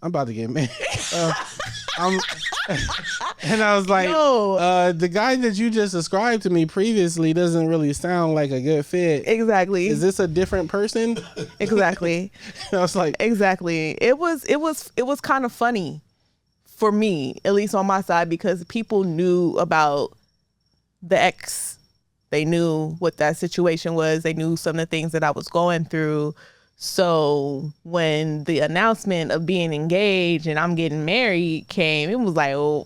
I'm about to get married. And I was like, the guy that you just described to me previously doesn't really sound like a good fit. Exactly. Is this a different person? Exactly. I was like, exactly. It was kind of funny for me, at least on my side, because people knew about the ex. They knew what that situation was. They knew some of the things that I was going through. So when the announcement of being engaged and I'm getting married came, it was like, oh.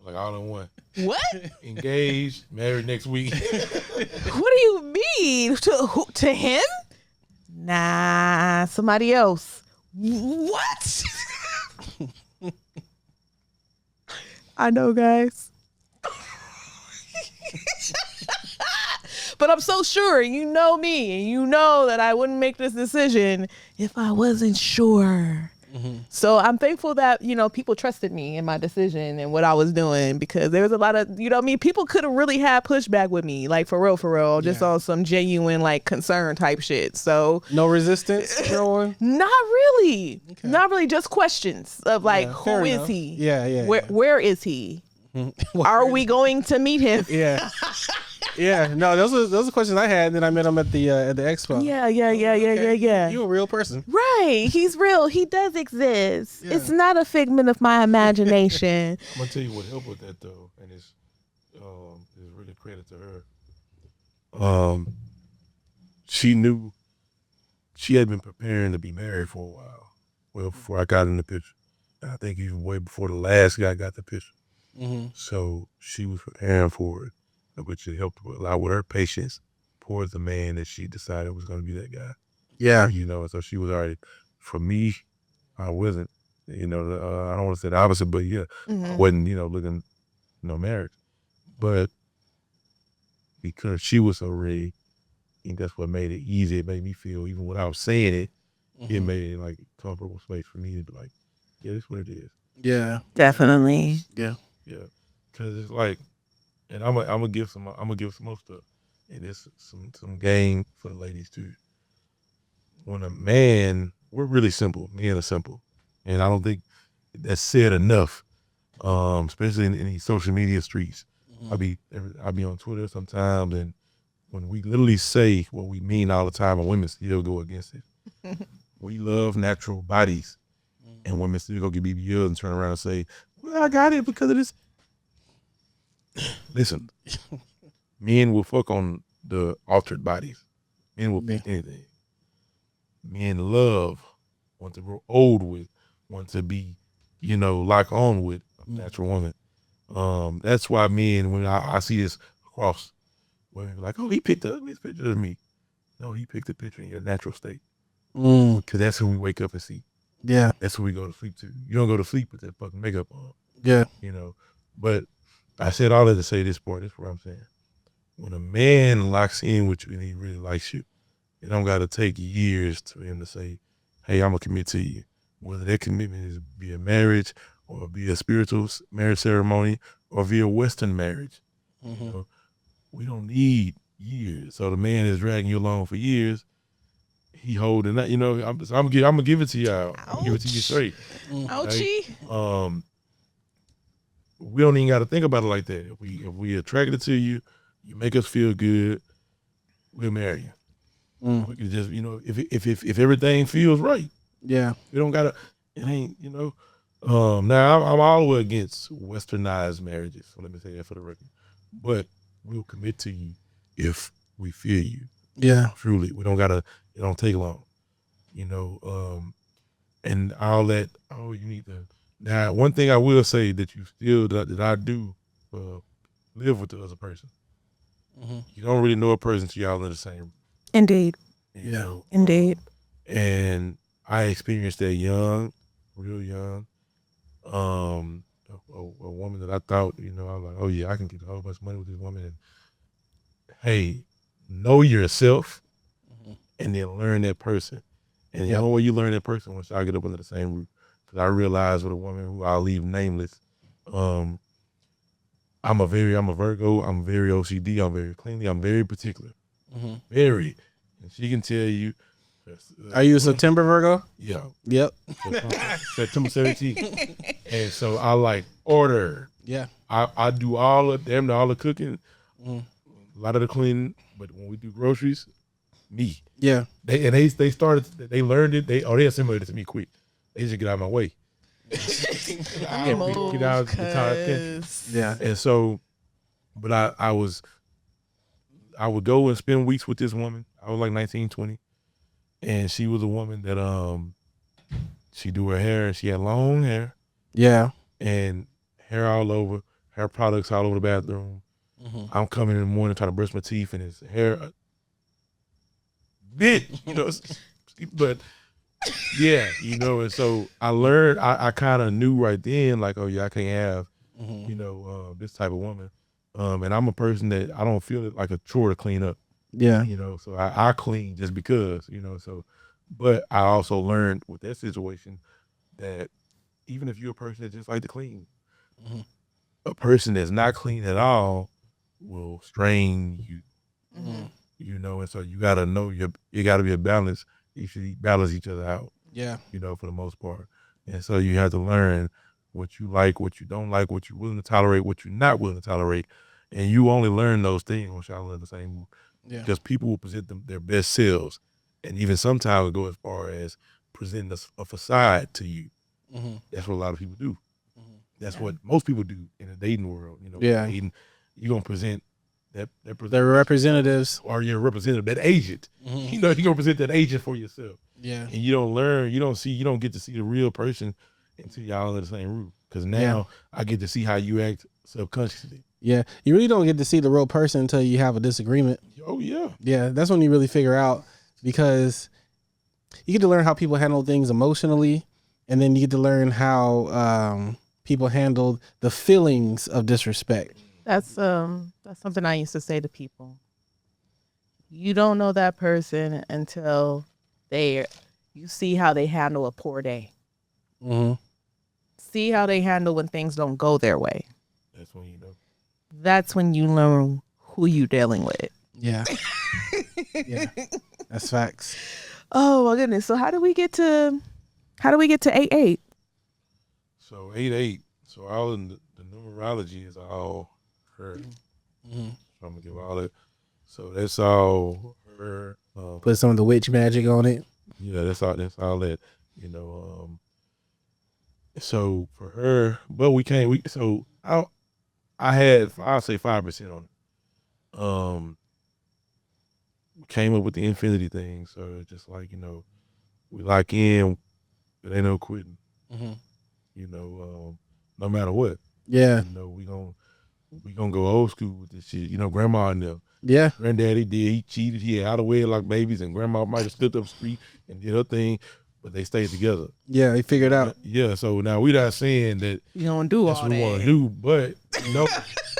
Like all in one. What? Engaged, married next week. What do you mean? To him? Nah, somebody else. What? I know, guys. But I'm so sure, you know me, and you know that I wouldn't make this decision if I wasn't sure. Mm-hmm. So I'm thankful that, people trusted me in my decision and what I was doing, because there was a lot of, people could have really had pushback with me, like for real, just on some genuine, like, concern type shit. So no resistance going? Not really. Okay. Not really, just questions of like, who is enough. he? Yeah. Where is he? Are we going to meet him? Yeah. Yeah, no, those are questions I had, and then I met him at the expo. Yeah. You're a real person. Right, he's real. He does exist. Yeah. It's not a figment of my imagination. I'm gonna tell you what helped with that though, and it's really credit to her. She knew she had been preparing to be married for a while. Well, before I got in the picture, I think even way before the last guy got the picture. Mm-hmm. So she was preparing for it, which it helped a lot with her patience towards the man that she decided was going to be that guy. Yeah. So she was already, for me, I wasn't, I don't want to say the opposite, but yeah, I wasn't, looking, marriage. But because she was so ready, I think that's what made it easy. It made me feel, even without saying it, it made it like comfortable space for me to be like, yeah, this is what it is. Yeah. Definitely. Yeah. Yeah. Cause it's like, and I'm gonna give some more stuff, and it's some game for the ladies too. When a man, we're really simple. Men are simple, and I don't think that's said enough. Especially in these social media streets. Mm-hmm. I'll be on Twitter sometimes, and when we literally say what we mean all the time, and women still go against it. We love natural bodies, and women still go get BBLs and turn around and say, "Well, I got it because of this." Listen, men will fuck on the altered bodies. Men will pick anything. Men want to grow old with, want to be, lock on with a natural woman. That's why men, when I see this across, women are like, oh, he picked the ugliest picture of me. No, he picked the picture in your natural state. Because that's when we wake up and see. Yeah. That's when we go to sleep too. You don't go to sleep with that fucking makeup on. Yeah. But I said all that to say this part. This is what I'm saying. When a man locks in with you and he really likes you, it don't got to take years for him to say, hey, I'm going to commit to you. Whether that commitment is via marriage or via spiritual marriage ceremony or via Western marriage. Mm-hmm. We don't need years. So the man is dragging you along for years. He holding that, I'm going to give it to y'all. I'm going to give it to you straight. Ouchie. Okay? We don't even got to think about it like that. If we attracted to you, you make us feel good, we'll marry you. We can just, if everything feels right. Yeah. We don't gotta. It ain't, now I'm all the way against westernized marriages. So let me say that for the record. But we'll commit to you if we feel you. Yeah. Truly, we don't gotta. It don't take long. And all that. Oh, you need to. Now, one thing I will say that I do live with the other person. Mm-hmm. You don't really know a person until y'all in the same. Indeed. Indeed. And I experienced that real young. A woman that I thought, I was like, oh yeah, I can get a whole bunch of money with this woman. And hey, know yourself, and then learn that person. And the only way you learn that person once y'all get up under the same roof. Because I realized with a woman who I'll leave nameless, I'm a Virgo, I'm very OCD, I'm very cleanly, I'm very particular. Mm-hmm. Very. And she can tell you, Are you a September Virgo? Yeah. Yep. September 17th. And so I like order. Yeah. I do all the cooking, a lot of the cleaning, but when we do groceries, me. Yeah. They learned it. They assimilated it to me quick. They just get out of my way. Get out of the time. Yeah. And so, but I would go and spend weeks with this woman. I was like 19, 20. And she was a woman that she do her hair, and she had long hair. Yeah. And hair all over, hair products all over the bathroom. I'm coming in the morning trying to brush my teeth, and his hair bit, but yeah, and so I learned, I kind of knew right then, like, oh yeah, I can't have, this type of woman. And I'm a person that I don't feel it like a chore to clean up. Yeah. So I clean just because, but I also learned with that situation that even if you're a person that just like to clean, a person that's not clean at all will strain you. And so you gotta know you gotta be a balance. You should balance each other out. Yeah. For the most part. And so you have to learn what you like, what you don't like, what you're willing to tolerate, what you're not willing to tolerate. And you only learn those things once y'all learn the same. Yeah. Because people will present their best selves. And even sometimes go as far as presenting a facade to you. That's what a lot of people do. That's what most people do in the dating world. Yeah. Dating, you're going to present They're representatives. Or you're a representative, that agent. You're going to present that agent for yourself. Yeah. And you don't learn, you don't get to see the real person until y'all under the same roof. Because now I get to see how you act subconsciously. Yeah. You really don't get to see the real person until you have a disagreement. Oh, yeah. Yeah. That's when you really figure out, because you get to learn how people handle things emotionally. And then you get to learn how people handle the feelings of disrespect. That's something I used to say to people. You don't know that person until you see how they handle a poor day. See how they handle when things don't go their way. That's when you know. That's when you learn who you dealing with. Yeah. Yeah. That's facts. Oh my goodness. So how do we get to 8-8? So 8-8. So all in the numerology is all her. So I'm gonna give all it. So that's all her. Put some of the witch magic on it. Yeah, that's all that. So for her, but I had, I'll say 5% on it. Came up with the infinity thing. So it's just like, we lock in, it ain't no quitting. No matter what. Yeah. We gonna go old school with this shit. Grandma and them. Yeah. Granddaddy did, he cheated, he had out of wedlock babies, and grandma might have slipped up the street and did her thing, but they stayed together. Yeah, they figured out. Yeah, so now we not saying that you don't do that's all what we want to do, but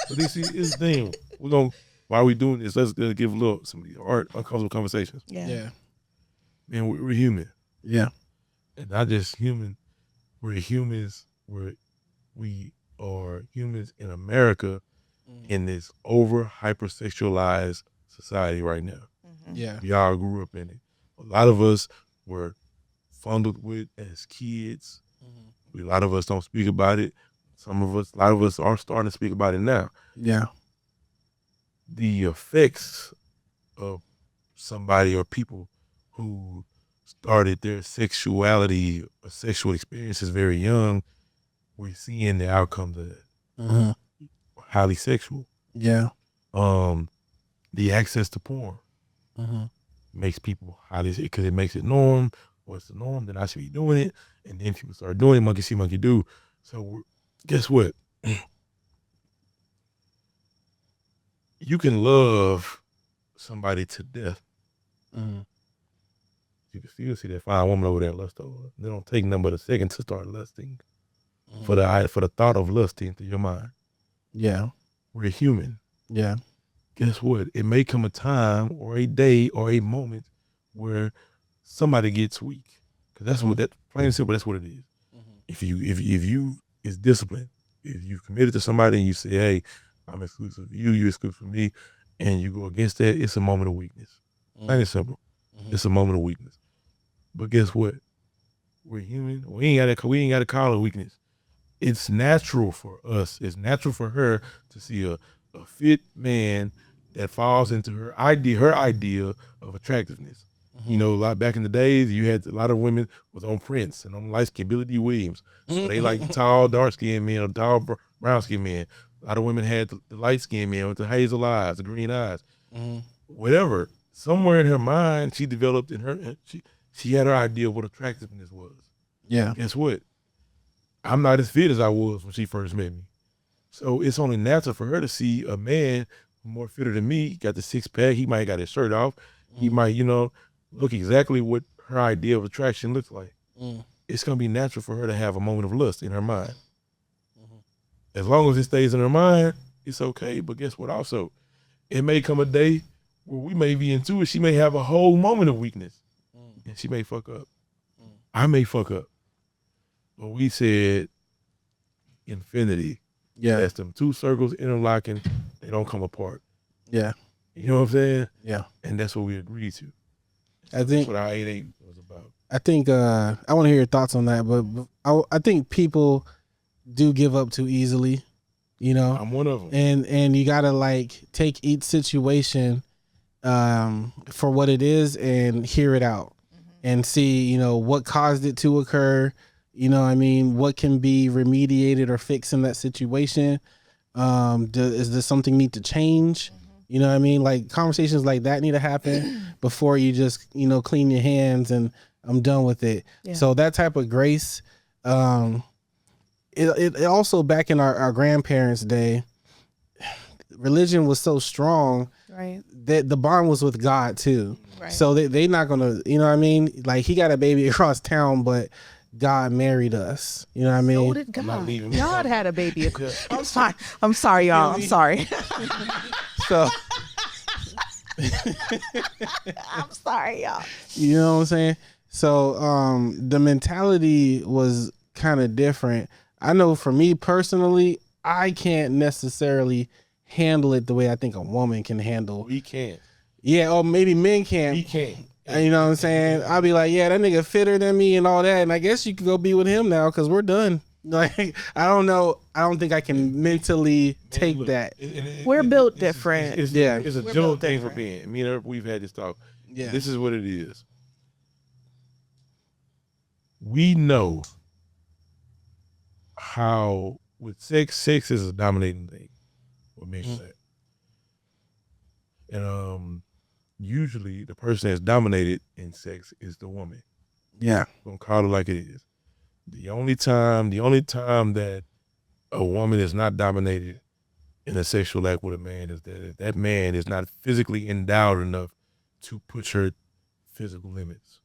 but this is the thing. We're gonna, while we doing this, let's give a little some of these uncomfortable conversations. Yeah. Man, we're human. Yeah. And not just human, we're humans, we are humans in America in this over hypersexualized society right now. Yeah. We all grew up in it. A lot of us were fondled with as kids. A lot of us don't speak about it. A lot of us are starting to speak about it now. Yeah. The effects of somebody or people who started their sexuality or sexual experiences very young, we're seeing the outcomes of that. Highly sexual. Yeah. The access to porn makes people highly, because it makes it norm. What's the norm? Then I should be doing it. And then people start doing it, monkey see, monkey do. So guess what? You can love somebody to death. You can still see that fine woman over there lust over her. They don't take nothing but a second to start lusting for the thought of lusting through your mind. Yeah. We're human. Yeah. Guess what? It may come a time or a day or a moment where somebody gets weak. Because that's what that, plain and simple, that's what it is. If you is discipline. If you committed to somebody and you say, hey, I'm exclusive to you, you're exclusive to me, and you go against that, it's a moment of weakness. Plain and simple. It's a moment of weakness. But guess what? We're human. We ain't got to call it weakness. It's natural for us. It's natural for her to see a fit man that falls into her idea of attractiveness. Mm-hmm. You know, a lot back in the days, you had a lot of women was on Prince and on light skin, Billy D. Williams. So they like tall, dark skinned men or tall, brown skinned men. A lot of women had the light skinned men with the hazel eyes, the green eyes, whatever. Somewhere in her mind, she developed she had her idea of what attractiveness was. Yeah. Guess what? I'm not as fit as I was when she first met me. So it's only natural for her to see a man more fitter than me, got the six pack. He might got his shirt off. He might, look exactly what her idea of attraction looks like. It's going to be natural for her to have a moment of lust in her mind. As long as it stays in her mind, it's okay. But guess what? Also, it may come a day where we may be into it. She may have a whole moment of weakness, and she may fuck up. I may fuck up. But we said infinity. Yeah. That's them two circles interlocking. They don't come apart. Yeah. You know what I'm saying? Yeah. And that's what we agreed to. I think that's what our 8-8 was about. I think I want to hear your thoughts on that, but I think people do give up too easily, I'm one of them. and you gotta like take each situation for what it is and hear it out and see what caused it to occur. What can be remediated or fixed in that situation? Is there something need to change? Like conversations like that need to happen before you just clean your hands and I'm done with it. Yeah. So that type of grace, it also back in our grandparents' day, religion was so strong, right, that the bond was with God too. Right. So they not gonna, like he got a baby across town, but God married us. You know what I mean? So did God. God had a baby. I'm sorry. I'm sorry, y'all. I'm sorry. So I'm sorry, y'all. You know what I'm saying? So the mentality was kind of different. I know for me personally, I can't necessarily handle it the way I think a woman can handle. We can't. Yeah, or maybe men can. We can't. You know what I'm saying? I'll be like, yeah, that nigga fitter than me and all that, and I guess you could go be with him now because we're done. Like, I don't know. I don't think I can mentally take that. We're built different. It's a general thing for being. Me and her, we've had this talk. Yeah. This is what it is. We know how with sex is a dominating thing. What makes that? And usually the person that's dominated in sex is the woman. Yeah. I'm gonna call it like it is. The only time that a woman is not dominated in a sexual act with a man is that man is not physically endowed enough to push her physical limits.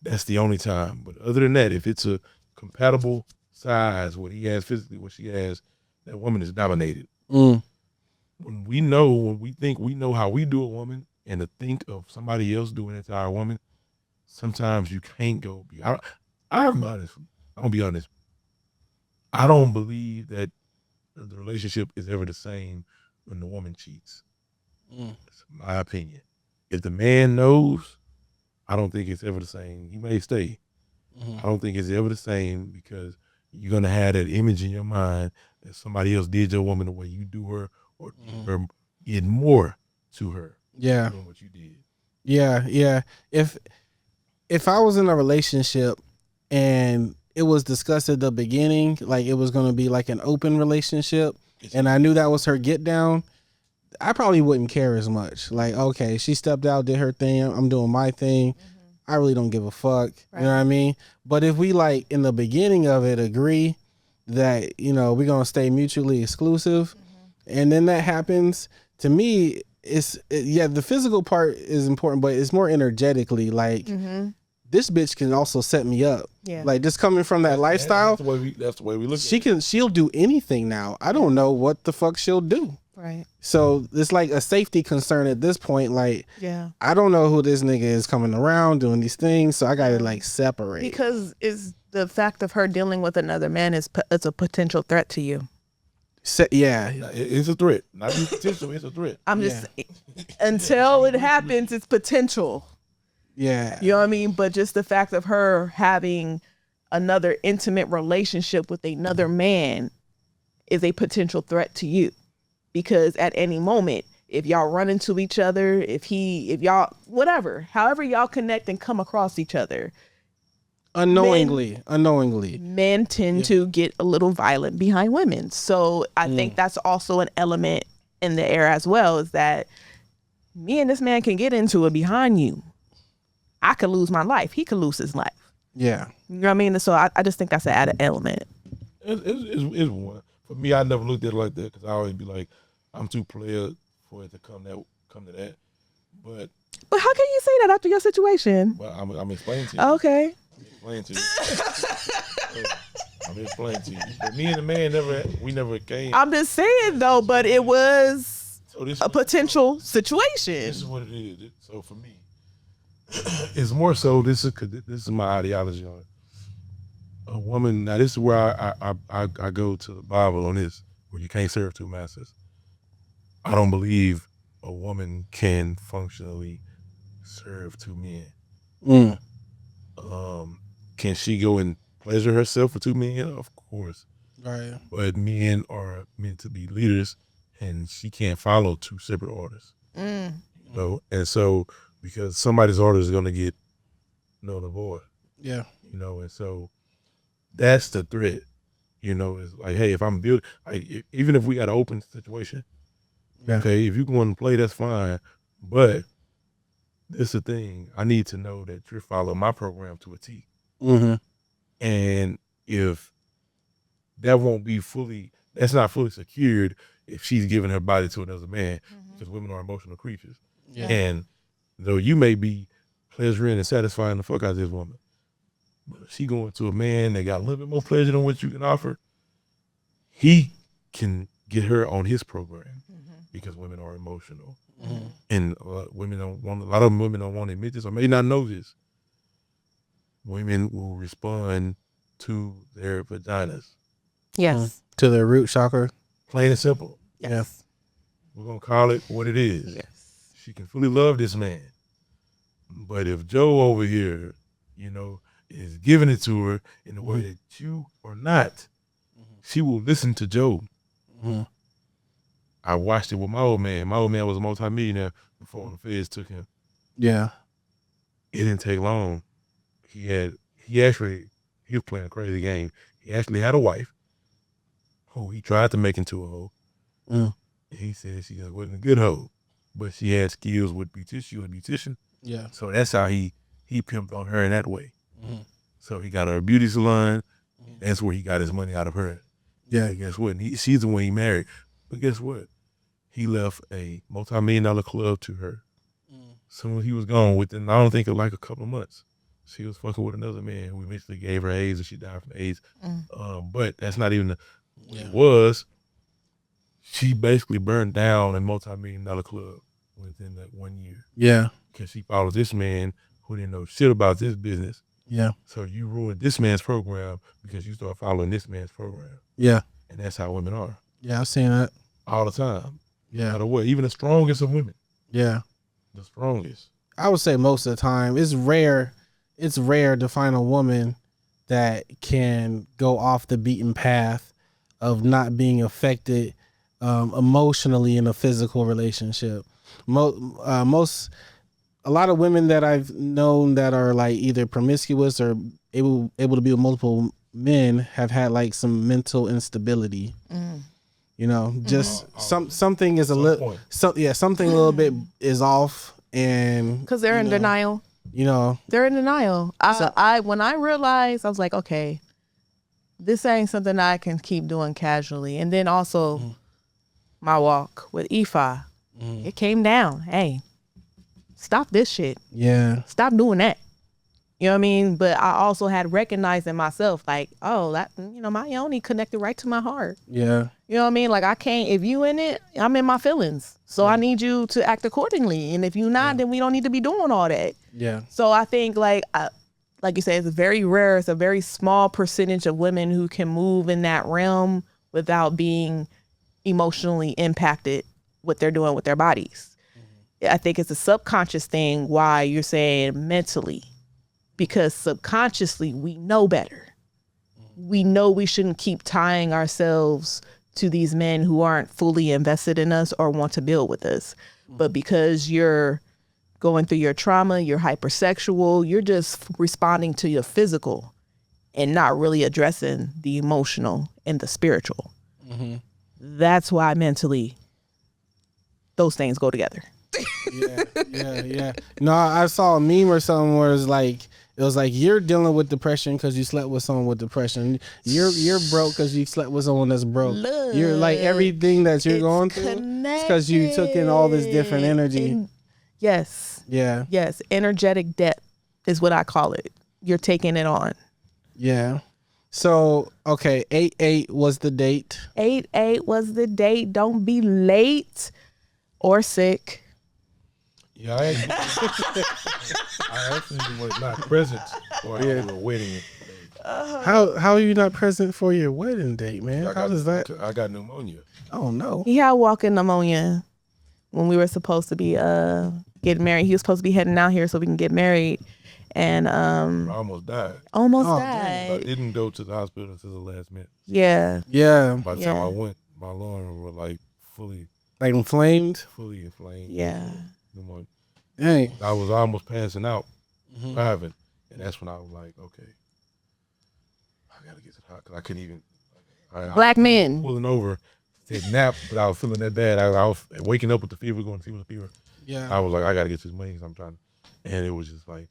That's the only time. But other than that, if it's a compatible size, what he has physically, what she has, that woman is dominated. When we think we know how we do a woman, and to think of somebody else doing it to our woman, sometimes you can't go. I'm honest. I'm gonna be honest. I don't believe that the relationship is ever the same when the woman cheats. That's my opinion. If the man knows, I don't think it's ever the same. He may stay. I don't think it's ever the same because you're gonna have that image in your mind that somebody else did your woman the way you do her, or her get more to her. Yeah. Than what you did. Yeah. If I was in a relationship and it was discussed at the beginning, like it was going to be like an open relationship, and I knew that was her get down, I probably wouldn't care as much. Like, okay, she stepped out, did her thing, I'm doing my thing. I really don't give a fuck. Right. You know what I mean? But if we like in the beginning of it agree that, we're going to stay mutually exclusive, and then that happens, to me, the physical part is important, but it's more energetically like this bitch can also set me up. Yeah. Like just coming from that lifestyle. That's the way we look at it. She'll do anything now. I don't know what the fuck she'll do. Right. So it's like a safety concern at this point. Like, yeah, I don't know who this nigga is coming around doing these things. So I got to like separate. Because it's the fact of her dealing with another man it's a potential threat to you. Yeah, it's a threat. Not potential, it's a threat. I'm just until it happens, it's potential. Yeah. You know what I mean? But just the fact of her having another intimate relationship with another man is a potential threat to you, because at any moment, if y'all run into each other, if y'all, whatever, however y'all connect and come across each other, Unknowingly. men tend to get a little violent behind women. So I think that's also an element in the air as well, is that me and this man can get into it behind you. I could lose my life. He could lose his life. Yeah. You know what I mean? So I just think that's an added element. It's one. For me, I never looked at it like that, because I always be like, I'm too player for it to come to that. But how can you say that after your situation? Well, I'm explaining to you. Okay. I'm explaining to you. But me and the man never came. I'm just saying though, but it was a potential situation. This is what it is. So for me, it's more so, this is my ideology on it. A woman, now this is where I go to the Bible on this, where you can't serve two masters. I don't believe a woman can functionally serve two men. Can she go and pleasure herself for two men? Of course. Right. But men are meant to be leaders, and she can't follow two separate orders. You know? And so, because somebody's orders is going to get null and void. Yeah. You know, and so that's the threat. You know, it's like, hey, if I'm building, even if we got an open situation, okay, if you go and play, that's fine. But this is the thing. I need to know that you're following my program to a T. And if that's not fully secured if she's giving her body to another man, because women are emotional creatures. Yeah. And though you may be pleasuring and satisfying the fuck out of this woman, but if she going to a man that got a little bit more pleasure than what you can offer, he can get her on his program, because women are emotional. And a lot of women don't want to admit this, or may not know this. Women will respond to their vaginas. Yes. To the root chakra. Plain and simple. Yes. We're going to call it what it is. Yes. She can fully love this man. But if Joe over here, you know, is giving it to her in a way that you are not, she will listen to Joe. I watched it with my old man. My old man was a multimillionaire before the feds took him. Yeah. It didn't take long. He was playing a crazy game. He actually had a wife who he tried to make into a hoe. He said she wasn't a good hoe, but she had skills with she was a beautician. Yeah. So that's how he pimped on her in that way. So he got her a beauty salon. That's where he got his money out of her. Yeah. And guess what? She's the one he married. But guess what? He left a multi-million-dollar club to her. Soon as he was gone, within, I don't think, of like a couple of months, she was fucking with another man who eventually gave her AIDS, and she died from AIDS. But that's not even what it was. She basically burned down a multi-million-dollar club within that 1 year. Yeah. Because she followed this man who didn't know shit about this business. Yeah. So you ruined this man's program because you start following this man's program. Yeah. And that's how women are. Yeah, I've seen that. All the time. Yeah. No matter what. Even the strongest of women. Yeah. The strongest. I would say most of the time. It's rare to find a woman that can go off the beaten path of not being affected emotionally in a physical relationship. A lot of women that I've known that are like either promiscuous or able to be with multiple men have had like some mental instability. You know, just something is a little, something a little bit is off, and because they're in denial. You know, they're in denial. When I realized, I was like, okay, this ain't something I can keep doing casually. And then also my walk with Ifa, it came down. Hey, stop this shit. Yeah. Stop doing that. You know what I mean? But I also had recognized in myself, like, oh, that, my yoni connected right to my heart. Yeah. You know what I mean? Like, I can't, if you in it, I'm in my feelings. So I need you to act accordingly. And if you're not, then we don't need to be doing all that. Yeah. So I think, like you said, it's very rare. It's a very small percentage of women who can move in that realm without being emotionally impacted what they're doing with their bodies. I think it's a subconscious thing why you're saying mentally, because subconsciously we know better. We know we shouldn't keep tying ourselves to these men who aren't fully invested in us or want to build with us. But because you're going through your trauma, you're hypersexual, you're just responding to your physical and not really addressing the emotional and the spiritual. That's why mentally those things go together. Yeah. No, I saw a meme or something where it was like you're dealing with depression because you slept with someone with depression. You're broke because you slept with someone that's broke. Look, you're like everything that you're going through because you took in all this different energy. Yes. Energetic debt is what I call it. You're taking it on. Yeah. So, okay, 8/8 was the date. 8/8 was the date. Don't be late or sick. Yeah, I actually was not present for our wedding. How are you not present for your wedding date, man? How does that? I got pneumonia. Oh no. He had walking pneumonia when we were supposed to be getting married. He was supposed to be heading out here so we can get married, and I almost died. died. I didn't go to the hospital until the last minute. Yeah. By the time I went, my lungs were like fully inflamed. Yeah. Pneumonia. Dang. I was almost passing out, driving, and that's when I was like, okay, I gotta get to the hospital because I couldn't even. Black men pulling over, said nap, but I was feeling that bad. I was waking up with the fever, going to see what the fever. Yeah. I was like, I gotta get to this money because I'm trying, and it was just like.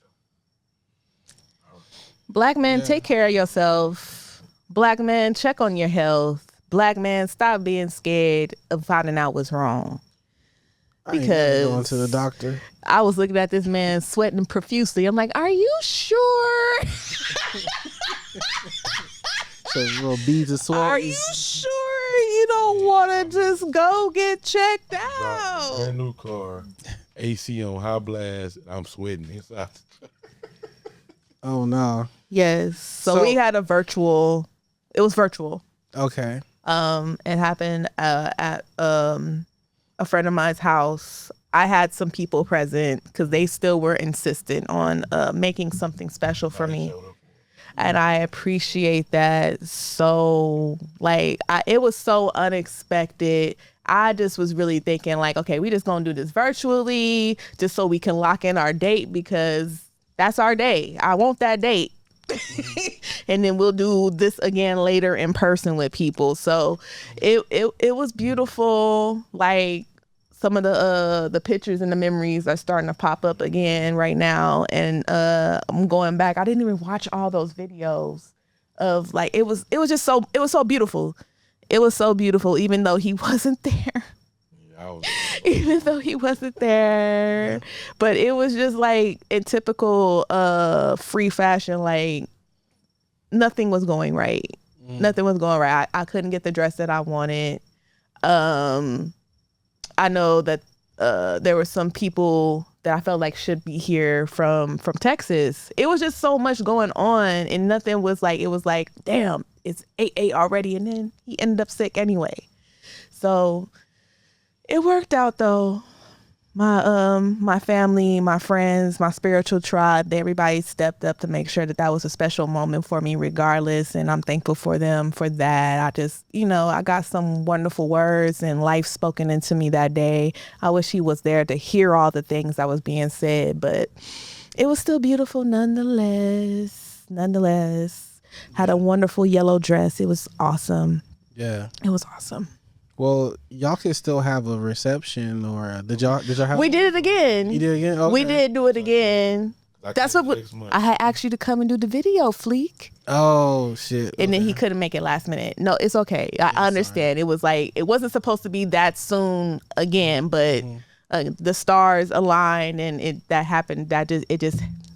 Black men, take care of yourself. Black men, check on your health. Black men, stop being scared of finding out what's wrong. Because going to the doctor. I was looking at this man sweating profusely. I'm like, are you sure? So little beads of sweat. Are you sure you don't want to just go get checked out? Brand new car, AC on high blast. I'm sweating inside. Oh no. Yes. So we had it was virtual. Okay. It happened at a friend of mine's house. I had some people present because they still were insistent on making something special for me. And I appreciate that. So it was so unexpected. I just was really thinking like, okay, we just gonna do this virtually just so we can lock in our date because that's our day. I want that date. And then we'll do this again later in person with people. So it was beautiful. Like some of the pictures and the memories are starting to pop up again right now. And I'm going back. I didn't even watch all those videos of like it was so beautiful. It was so beautiful, even though he wasn't there. Even though he wasn't there. But it was just like in typical Phree fashion, like nothing was going right. Nothing was going right. I couldn't get the dress that I wanted. I know that there were some people that I felt like should be here from Texas. It was just so much going on and nothing was like, it was like, damn, it's 8/8 already. And then he ended up sick anyway. So it worked out though. My family, my friends, my spiritual tribe, everybody stepped up to make sure that was a special moment for me regardless. And I'm thankful for them for that. I just, I got some wonderful words and life spoken into me that day. I wish he was there to hear all the things that was being said, but it was still beautiful nonetheless. Had a wonderful yellow dress. It was awesome. Yeah. It was awesome. Well, y'all can still have a reception, or did y'all have? We did it again. You did it again? Okay. We did do it again. That's what I had asked you to come and do the video, Fleek. Oh shit! And then he couldn't make it last minute. No, it's okay. I understand. Sorry. It was like it wasn't supposed to be that soon again, but the stars aligned and that happened. It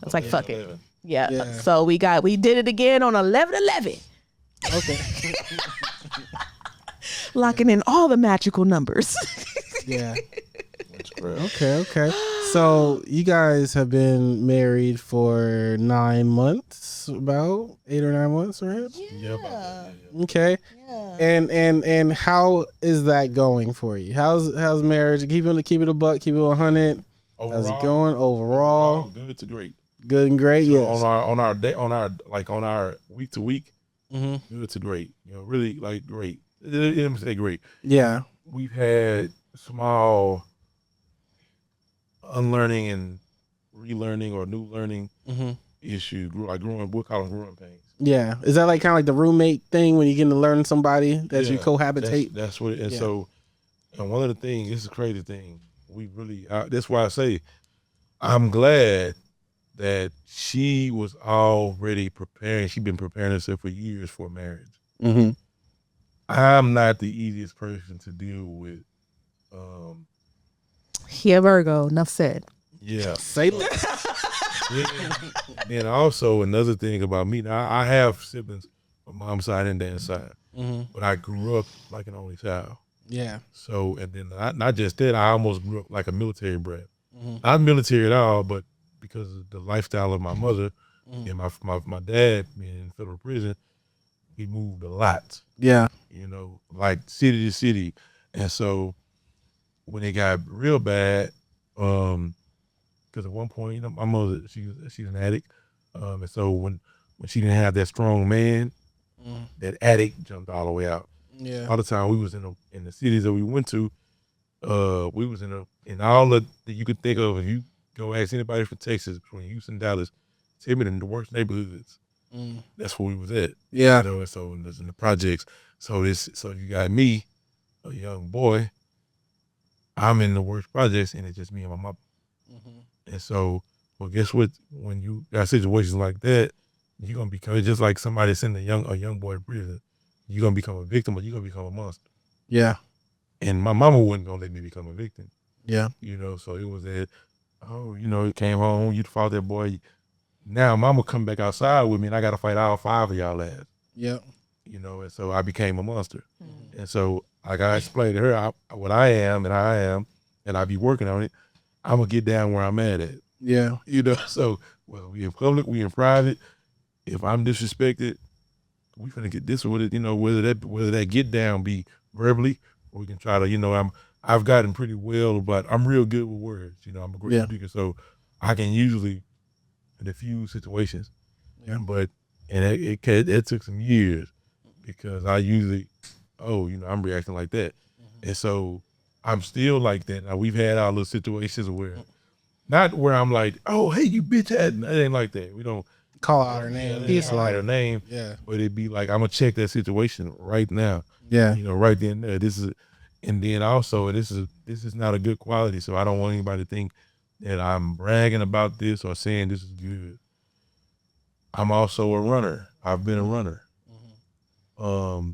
was like fuck it. Yeah. So we did it again on 11/11. Okay. Locking in all the magical numbers. Yeah. Okay. So you guys have been married for 9 months, about 8 or 9 months, right? Yeah. Okay. Yeah. And how is that going for you? How's marriage? Keep it a buck, keep it 100. How's it going overall? Good to great. Good and great. So Yes. on our week to week, Mm-hmm. good to great. Really like great. Let me say great. Yeah. We've had small unlearning and relearning or new learning Mm-hmm. issues, like we'll call them growing pains. Yeah. Is that like kind of like the roommate thing when you get to learn somebody that you Yeah, cohabitate? That's what. And Yeah. so, and one of the things, this is a crazy thing. We really. That's why I say, I'm glad that she was already preparing. She'd been preparing herself for years for marriage. Mm-hmm. I'm not the easiest person to deal with. Here, Virgo. Enough said. Yeah. Say And also another thing about me, now I have siblings on mom's side and dad's side, Mm-hmm. but I grew up like an only child. Yeah. So, and then not just that, I almost grew up like a military brat. Mm-hmm. Not military at all, but because of the lifestyle of my mother Mm-hmm. and my dad being in federal prison, we moved a lot, Yeah. like city to city. And so when it got real bad, because at one point, my mother, she's an addict. And so when she didn't have that strong man, Mm-hmm. that addict jumped all the way out. Yeah. All the time we was in the cities that we went to, we was in all that you could think of. If you go ask anybody from Texas, between Houston and Dallas, tell me the worst neighborhoods. Mm. That's where we was at. Yeah. And so in the projects. So you got me, a young boy. I'm in the worst projects, and it's just me and my mom. Mm-hmm. And so, well, guess what? When you got situations like that, you're gonna become just like somebody sending a young boy to prison. You're gonna become a victim, or you're gonna become a monster. Yeah. And my mama wasn't gonna let me become a victim. Yeah. So it was that, you came home, you fought that boy. Now mama come back outside with me, and I gotta fight all 5 of y'all ass. Yeah. And so I became a monster. And so like I explained to her what I am and how I am, and I be working on it. I'm gonna get down where I'm at. Yeah. So we in public, we in private. If I'm disrespected, we finna get this with it. Whether that get down be verbally, or we can try to. I've gotten pretty well, but I'm real good with words. I'm a great speaker, so I can usually diffuse situations. Yeah. But it took some years, because I usually, I'm reacting like that, and so I'm still like that. Now we've had our little situations where, not where I'm like, oh hey you bitch, it ain't like that. We don't Call out her name. Call out her name. Yeah. But it'd be like, I'm gonna check that situation right now. Yeah. Right then and there. And then also this is not a good quality. So I don't want anybody to think that I'm bragging about this or saying this is good. I'm also a runner. I've been a runner. Mm-hmm.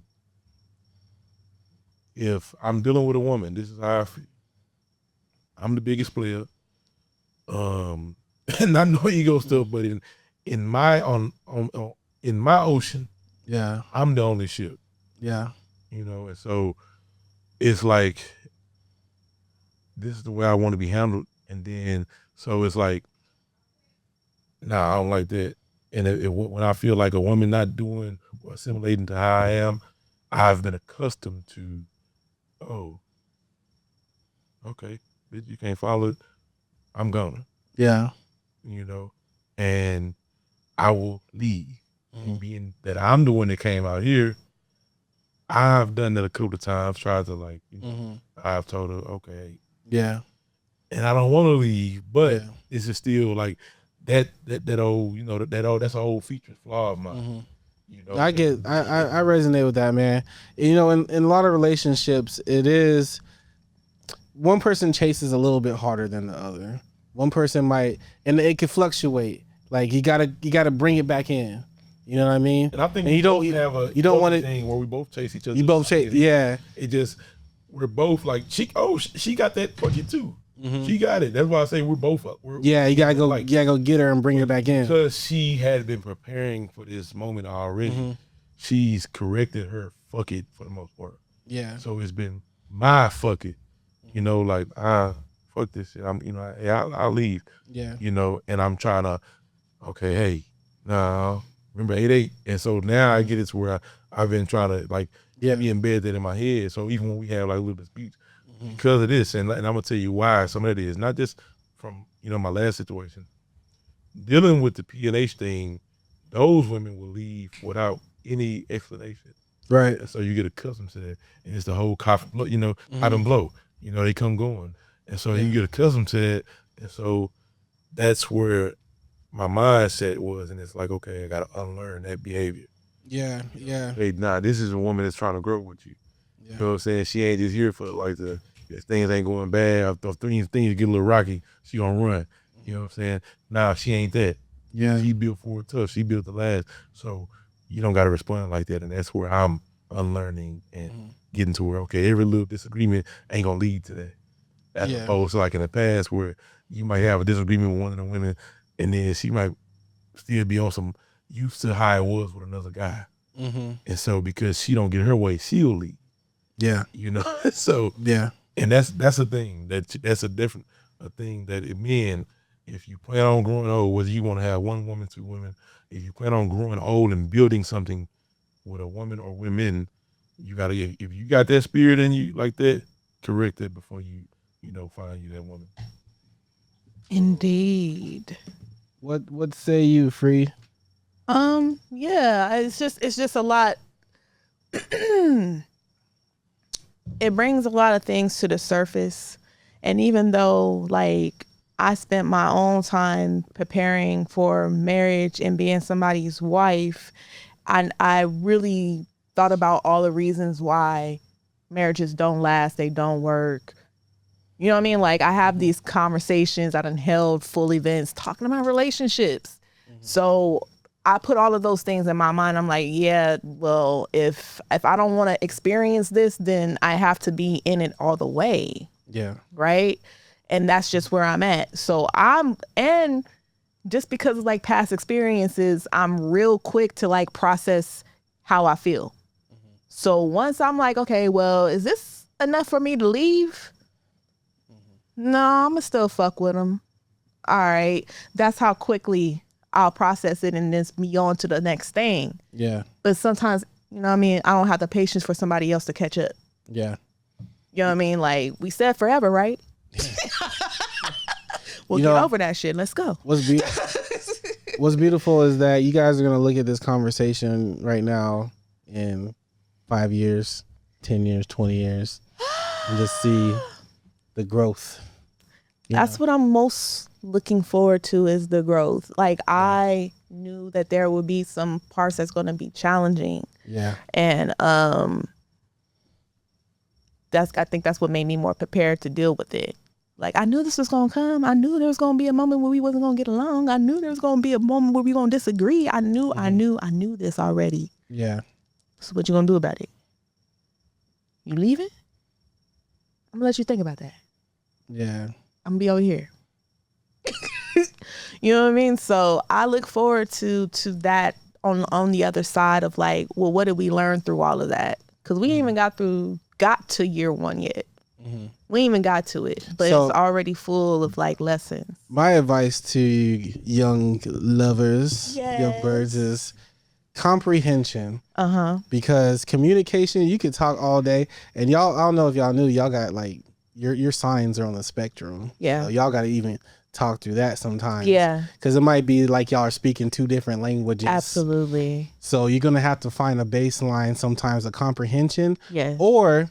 If I'm dealing with a woman, this is how I feel. I'm the biggest player. And I know ego stuff, but in my in my ocean, Yeah. I'm the only ship. Yeah. And so it's like, this is the way I want to be handled. And then, so it's like, nah, I don't like that. And when I feel like a woman not doing or assimilating to how I am, I've been accustomed to, oh, okay, bitch, you can't follow it, I'm gonna. Yeah. And I will leave. And being that I'm the one that came out here, I've done that a couple of times, tried to I've told her, okay. Yeah. And I don't want to leave, but Yeah. this is still like that old, that's an old feature flaw of mine. I resonate with that, man. In a lot of relationships, it is one person chases a little bit harder than the other. One person might, and it could fluctuate. Like you gotta bring it back in. You know what I mean? And I think you don't want to thing where we both chase each other. You both chase, yeah. It just, we're both like, she got that for you too. She got it. That's why I say we're both up. You gotta go get her and bring her back in. Because she had been preparing for this moment already. She's corrected her fuck it for the most part. Yeah. So it's been my fuck it. For fuck this shit. I'll leave. Yeah. And I'm trying to, okay, hey, no, remember 8-8. And so now I get it to where I've been trying to like be embed that in my head. So even when we have like little disputes because of this, and I'm gonna tell you why some of it is, not just from my last situation, dealing with the PNH thing, those women will leave without any explanation. Right. And so you get accustomed to that, and it's the whole cough, I don't blow. They come going, and so you get accustomed to that, and so that's where my mindset was, and it's like, okay, I gotta unlearn that behavior. Yeah, yeah. Hey, nah, this is a woman that's trying to grow with you. Yeah. You know what I'm saying? She ain't just here for like if things ain't going bad, if things get a little rocky, she gonna run. You know what I'm saying? Nah, she ain't that. Yeah. She built for it tough. She built to last. So you don't gotta respond like that, and that's where I'm unlearning and getting to where, okay, every little disagreement ain't gonna lead to that. As opposed to like in the past where you might have a disagreement with one of the women, and then she might still be on some used to how it was with another guy. And so because she don't get her way, she'll leave. Yeah. So yeah. And that's a thing that's a different thing that men, if you plan on growing old, whether you want to have one woman, two women, if you plan on growing old and building something with a woman or women, you gotta, if you got that spirit in you like that, correct it before you find you that woman. Indeed. What say you, Phree? Yeah, it's just a lot. It brings a lot of things to the surface. And even though like I spent my own time preparing for marriage and being somebody's wife, I really thought about all the reasons why marriages don't last, they don't work. You know what I mean? Like I have these conversations, I done held full events talking about relationships. So I put all of those things in my mind. I'm like, yeah, well, if I don't want to experience this, then I have to be in it all the way. Yeah. Right. And that's just where I'm at. So and just because of like past experiences, I'm real quick to like process how I feel. So once I'm like, okay, well, is this enough for me to leave? No, I'm gonna still fuck with him. All right. That's how quickly I'll process it and then be on to the next thing. Yeah. But sometimes, you know what I mean, I don't have the patience for somebody else to catch up. Yeah. You know what I mean? Like we said forever, right? We'll get over that shit. Let's go. What's beautiful is that you guys are going to look at this conversation right now in 5 years, 10 years, 20 years, and just see the growth. That's what I'm most looking forward to, is the growth. Like I knew that there would be some parts that's going to be challenging. Yeah. And I think that's what made me more prepared to deal with it. Like I knew this was going to come. I knew there was going to be a moment where we wasn't going to get along. I knew there was going to be a moment where we going to disagree. I knew this already. Yeah. So what you going to do about it? You leaving? I'm going to let you think about that. Yeah. I'm going to be over here. You know what I mean? So I look forward to that on the other side of like, well, what did we learn through all of that? Because we ain't even got to year one yet. We ain't even got to it, but so, it's already full of like lessons. My advice to young lovers, young birds, is comprehension. Because communication, you could talk all day, and y'all, I don't know if y'all knew, y'all got like your signs are on the spectrum. Yeah. So y'all got to even talk through that sometimes. Yeah. Because it might be like y'all are speaking two different languages. Absolutely. So you're gonna have to find a baseline sometimes of comprehension. Yeah. Or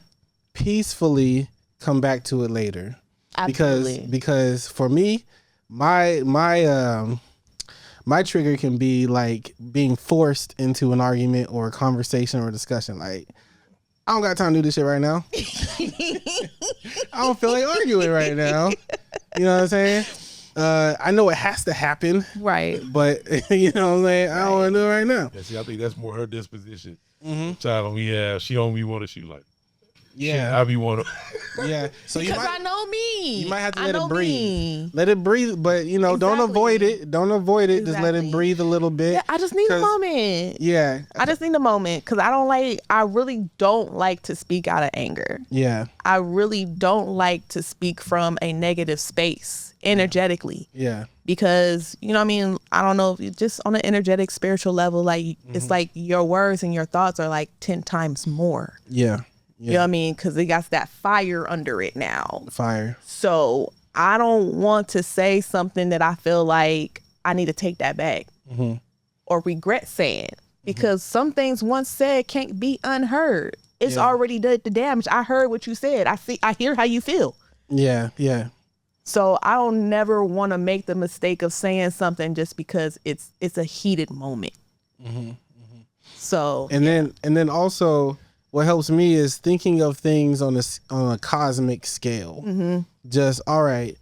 peacefully come back to it later. Absolutely. Because for me, my trigger can be like being forced into an argument or a conversation or a discussion. Like, I don't got time to do this shit right now. I don't feel like arguing right now. You know what I'm saying? I know it has to happen. Right. But you know what I'm saying? I don't want to do it right now. Yeah, see, I think that's more her disposition. Child, she don't be want to shoot like. Yeah. I be want to. Yeah. So because I know me. You might have to I let know it breathe. me. Let it breathe, but don't Exactly. avoid it. Don't avoid it. Just let Exactly. it breathe a little bit. Yeah, I just need a moment. Yeah. I just need a moment because I really don't like to speak out of anger. Yeah. I really don't like to speak from a negative space energetically. Yeah. Because, you know what I mean? I don't know, if you just on an energetic, spiritual level, like, it's like your words and your thoughts are like 10 times more. Yeah. You know what I mean? Because it got that fire under it now. Fire. So I don't want to say something that I feel like I need to take that back or regret saying. Because some things once said can't be unheard. It's already did the damage. I heard what you said. I hear how you feel. Yeah. Yeah. So I don't never want to make the mistake of saying something just because it's a heated moment. So And then also what helps me is thinking of things on a cosmic scale. Just all right,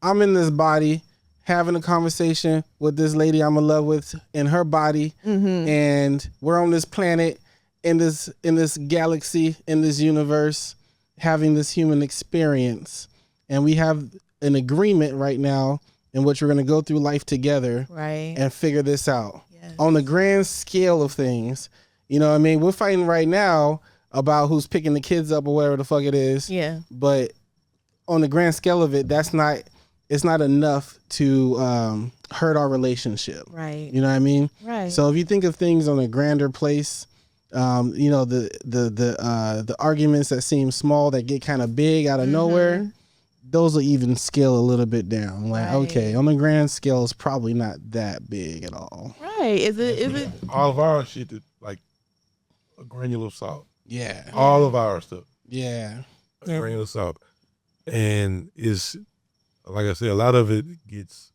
I'm in this body having a conversation with this lady I'm in love with in her body, and we're on this planet in this galaxy, in this universe, having this human experience, and we have an agreement right now in which we're going to go through life together and figure this out. On the grand scale of things, you know what I mean? We're fighting right now about who's picking the kids up or whatever the fuck it is. Yeah. But on the grand scale of it, it's not enough to hurt our relationship. Right. You know what I mean? Right. So if you think of things on a grander place, the arguments that seem small that get kind of big out of nowhere, those will even scale a little bit down. Like, okay, on the grand scale, it's probably not that big at all. Right. Is it? All of our shit is like a granular salt. Yeah. All of our stuff. Yeah. A granular salt. And it's, like I said, a lot of it gets,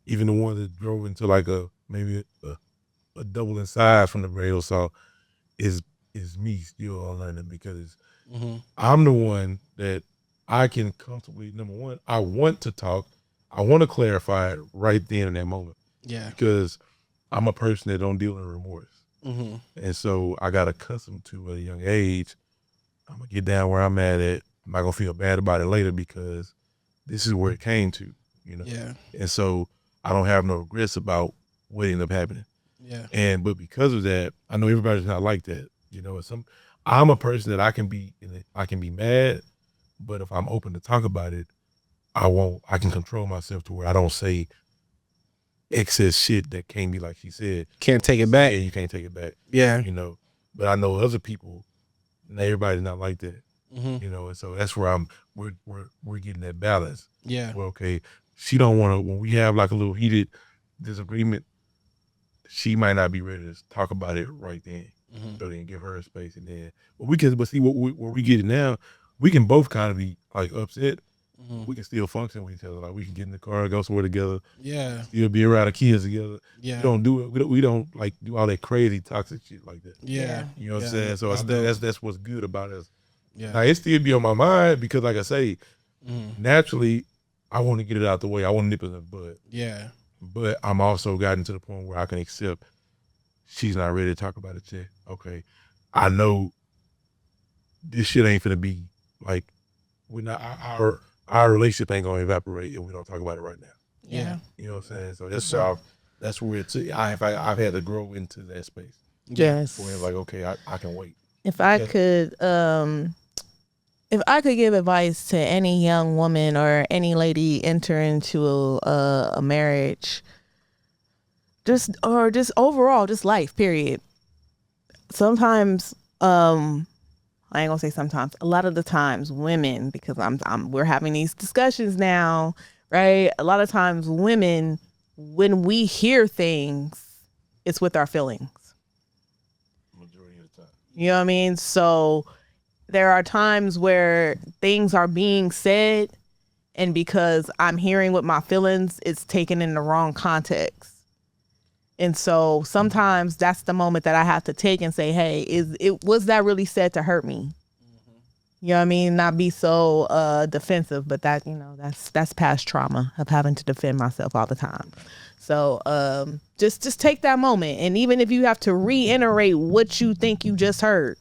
even the one that drove into like maybe a double in size from the granular salt is me still learning, because I'm the one that I can comfortably, number one, I want to talk. I want to clarify it right then in that moment. Yeah. Because I'm a person that don't deal in remorse. And so I got accustomed to at a young age, I'm going to get down where I'm at. I'm not going to feel bad about it later because this is where it came to, Yeah. And so I don't have no regrets about what ended up happening. Yeah. But because of that, I know everybody's not like that. I'm a person that I can be mad, but if I'm open to talk about it, I can control myself to where I don't say excess shit that can't be, like she said. Can't take it back. Yeah, you can't take it back. Yeah. But I know other people, and everybody's not like that. And so that's where we're getting that balance. Yeah. Well, okay, she don't want to, when we have like a little heated disagreement, she might not be ready to talk about it right then. So then give her a space, and then but see where we get it now, we can both kind of be like upset. We can still function with each other. Like we can get in the car, go somewhere together. Yeah. Still be around the kids together. Yeah. We don't do it. We don't like do all that crazy toxic shit like that. Yeah. You know what I'm saying? So that's what's good about us. Yeah. Now it still be on my mind because, like I say, naturally, I want to get it out the way. I want to nip it in the bud. Yeah. But I'm also gotten to the point where I can accept she's not ready to talk about it yet. Okay. I know this shit ain't finna be like, we're not, our relationship ain't gonna evaporate if we don't talk about it right now. Yeah. You know what I'm saying? So that's where I've had to grow into that space. Yes. Where it's like, okay, I can wait. If I could give advice to any young woman or any lady enter into a marriage, just overall, just life, period. Sometimes, I ain't gonna say sometimes, a lot of the times women, because we're having these discussions now, right? A lot of times women, when we hear things, it's with our feelings. Majority of the time. You know what I mean? So there are times where things are being said, and because I'm hearing with my feelings, it's taken in the wrong context. And so sometimes that's the moment that I have to take and say, hey, was that really said to hurt me? You know what I mean? Not be so defensive, but that's past trauma of having to defend myself all the time. So just take that moment. And even if you have to reiterate what you think you just heard,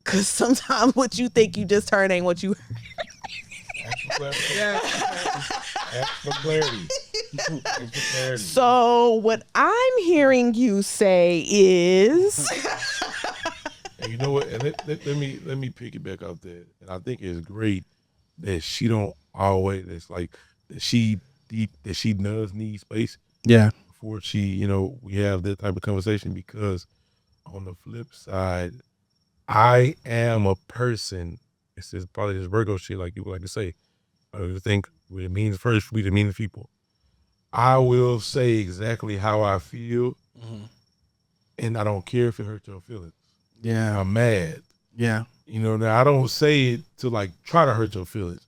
Because sometimes what you think you just heard ain't what you heard. Ask for clarity. So what I'm hearing you say is, And you know what? And let me pick it back up there. And I think it's great that she don't always. It's like that she does need space. Yeah. Before she, we have that type of conversation, because on the flip side, I am a person. It's just probably this Virgo shit, like you would like to say. I think we the means first, we the means people. I will say exactly how I feel, and I don't care if it hurts your feelings. Yeah. I'm mad. Yeah. Now I don't say it to like try to hurt your feelings.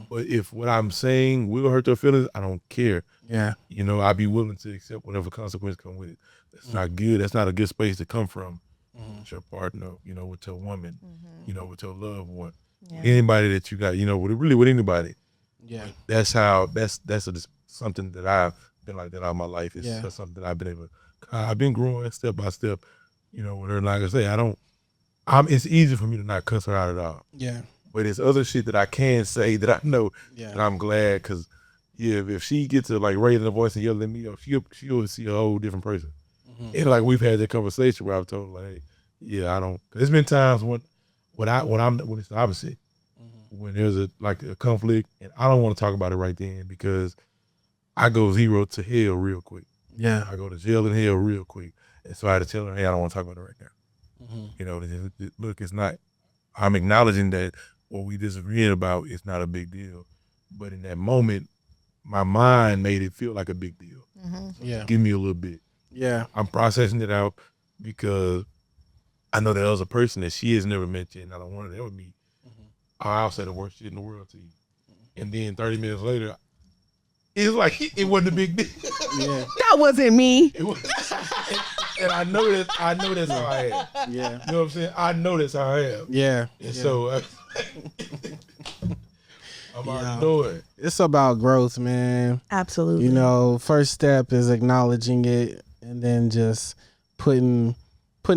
But if what I'm saying will hurt your feelings, I don't care. Yeah. I'd be willing to accept whatever consequence come with it. That's not good. That's not a good space to come from with your partner, with your woman, with your loved one. Yeah. Anybody that you got, with anybody. Yeah. That's something that I've been like that all my life. It's just something that I've been growing step by step, with her. Like I say, it's easy for me to not cuss her out at all. Yeah. But there's other shit that I can say that I know, and I'm glad, because if she gets to like raising her voice and yelling at me, she'll see a whole different person. And like we've had that conversation where I've told her, like, I don't. Cause there's been times when it's the opposite, when there's a conflict, and I don't want to talk about it right then, because I go 0 to hell real quick. Yeah. I go to jail and hell real quick, and so I had to tell her, hey, I don't want to talk about it right now. Look, it's not. I'm acknowledging that what we disagreeing about is not a big deal, but in that moment, my mind made it feel like a big deal. Yeah. Give me a little bit. Yeah. I'm processing it out, because I know that other person that she has never met yet, and I don't want her to ever meet. I'll say the worst shit in the world to you, and then 30 minutes later, it's like it wasn't a big deal. Yeah. that wasn't me. It was, and I know that's how I am. Yeah. You know what I'm saying? I know that's how I am. Yeah. And so I'm already knowing. It's about growth, man. Absolutely. First step is acknowledging it, and then just putting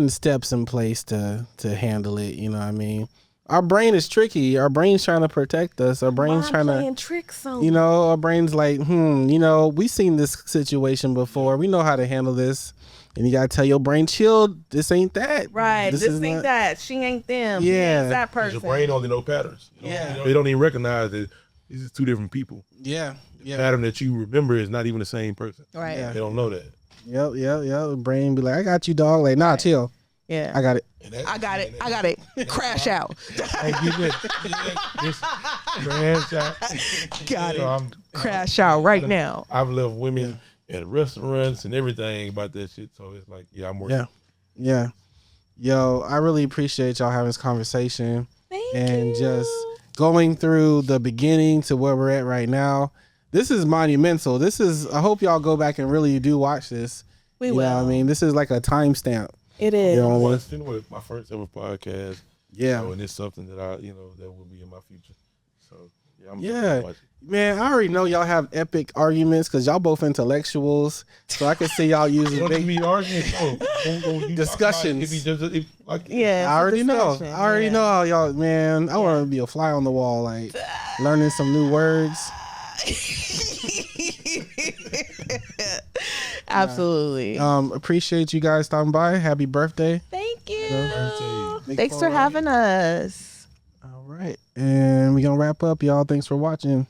steps in place to handle it. You know what I mean? Our brain is tricky. Our brain's trying to protect us. Our brain's trying playing tricks on our brain's like, we've seen this situation before. We know how to handle this. And you gotta tell your brain, chill, this ain't that. Right. This ain't not that. She ain't them. Yeah. She ain't that person. Your brain only know patterns. They don't even recognize that these are two different people. Yeah. The pattern that you remember is not even the same person. Right. Yeah. They don't know that. Yep. The brain be like, I got you, dog. Like, nah, chill. Yeah. I got it. I got it. Crash out. Hey, just crash out. Got it. Crash out right now. I've left women at restaurants and everything about that shit. So it's like, I'm working. Yeah. Yo, I really appreciate y'all having this conversation. Thank and you. just going through the beginning to where we're at right now. This is monumental. I hope y'all go back and really do watch this. We will. You know what I mean? This is like a timestamp. It is. With my first ever podcast. Yeah. And it's something that that will be in my future. So I'm man, I already know y'all have epic arguments because y'all both intellectuals. So I can see y'all using big arguments. Discussions. Yeah. I already know. I already know how y'all, man. I want to be a fly on the wall, like learning some new words. Absolutely. Appreciate you guys stopping by. Happy birthday. Thank you. Birthday. Thanks for having us. All right. And we're going to wrap up, y'all. Thanks for watching.